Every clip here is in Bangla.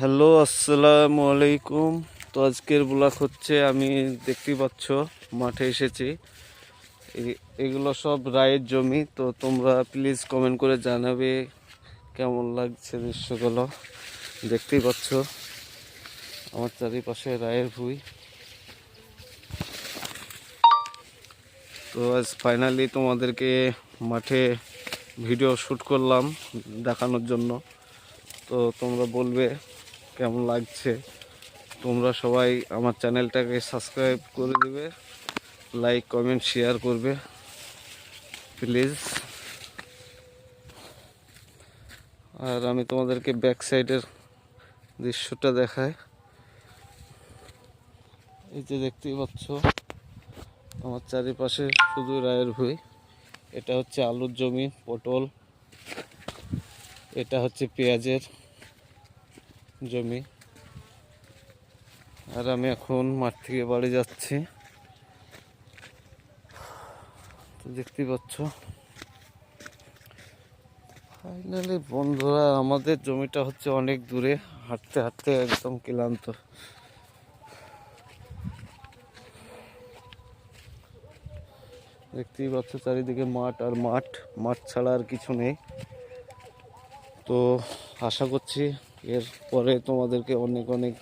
হ্যালো, আসসালামু আলাইকুম। তো আজকের ব্লগ হচ্ছে, আমি দেখতেই পাচ্ছ মাঠে এসেছি। এগুলো সব রায়ের জমি। তো তোমরা প্লিজ কমেন্ট করে জানাবে কেমন লাগছে দৃশ্যগুলো। দেখতেই পাচ্ছ আমার চারিপাশে রায়ের ভুঁই। তো আজ ফাইনালি তোমাদেরকে মাঠে ভিডিও শ্যুট করলাম দেখানোর জন্য। তো তোমরা বলবে কেমন লাগছে। তোমরা সবাই আমার চ্যানেলটাকে সাবস্ক্রাইব করে দেবে, লাইক কমেন্ট শেয়ার করবে প্লিজ। আর আমি তোমাদেরকে ব্যাক সাইডের দৃশ্যটা দেখাই। এই যে দেখতেই পাচ্ছ আমার চারিপাশে শুধু রায়ের ভুঁই। এটা হচ্ছে আলুর জমি, পটল, এটা হচ্ছে পেঁয়াজের জমি। আর আমি এখন মাঠ থেকে বাড়ি যাচ্ছি। তো দেখতেই পাচ্ছ ফাইনালি বন্ধুরা, আমাদের জমিটা হচ্ছে অনেক দূরে, হাঁটতে হাঁটতে একদম ক্লান্ত। দেখতেই পাচ্ছ চারিদিকে মাঠ আর মাঠ, মাঠ ছাড়া আর কিছু নেই। তো আশা করছি এর পরে তোমাদেরকে অনেক অনেক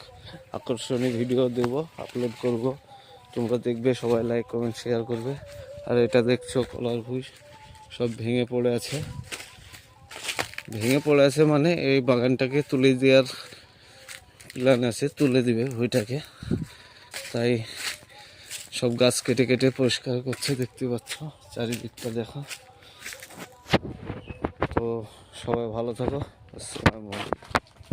আকর্ষণীয় ভিডিও দেব, আপলোড করব। তোমরা দেখবে, সবাই লাইক কমেন্ট শেয়ার করবে। আর এটা দেখছো কলার ভুঁই সব ভেঙে পড়ে আছে। ভেঙে পড়ে আছে মানে এই বাগানটাকে তুলে দেওয়ার প্ল্যান আছে, তুলে দিবে ভুঁইটাকে। তাই সব গাছ কেটে কেটে পরিষ্কার করছে। দেখতে পাচ্ছ চারিদিকটা দেখো। তো সবাই ভালো থাকো। আসসালামু আলাইকুম।